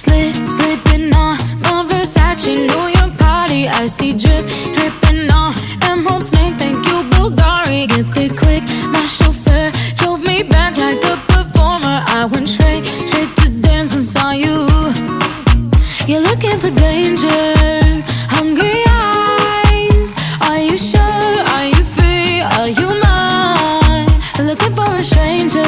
Slipping on my Versace New York body. I see drip, dripping on Emerald Snake. Thank you, Bulgari. Get there quick. My chauffeur drove me back like a performer. I went straight to dance and saw you. You're looking for danger, hungry eyes. Are you sure? Are you free? Are you mine? Looking for a stranger,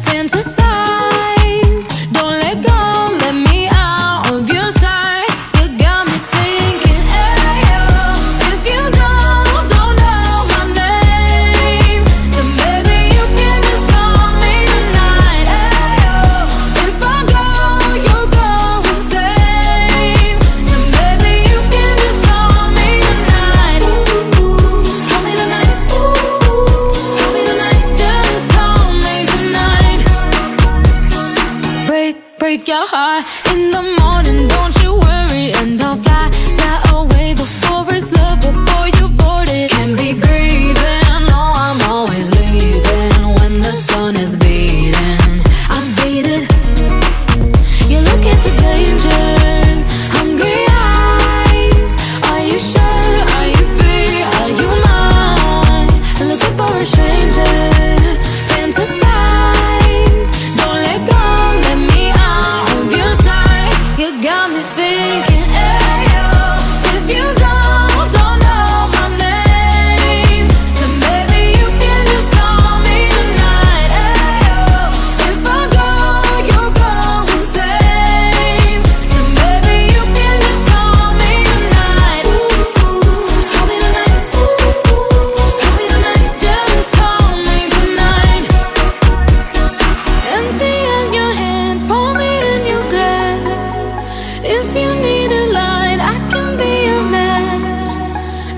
fantasize. Don't let go, let me out of your sight. You got me thinking, ayo. If you don't know my name, then baby you can just call me tonight. Ayo. If I go, you'll go insane. Then baby you can just call me tonight. Call me tonight. Call me tonight. Just call me tonight. Break your heart in the morning, don't you worry. And I'll fly away before it's love, before you board it. Can't be grieving, no, I'm always leaving when the sun is beating. I beat it. You're looking for danger, hungry eyes. Are you sure? Are you free? Are you mine? Looking for a stranger, fantasize. Don't let go, let me out of your sight. You got me thinking, ayo. If you don't know my name, then baby you can just call me tonight. Ayo. If I go, you'll go insane. Then baby you can just call me tonight. Call me tonight. Call me tonight. Just call me tonight. Empty in your hands, pour me in your glass. If you need a light, I can be a match.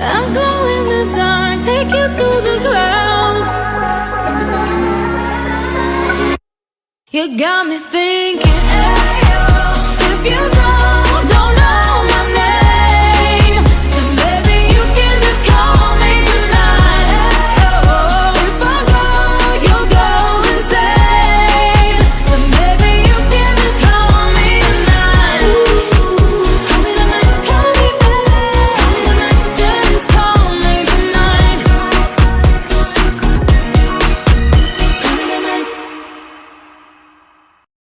I'll glow in the dark, take you to the clouds. You got me thinking, ayo. If you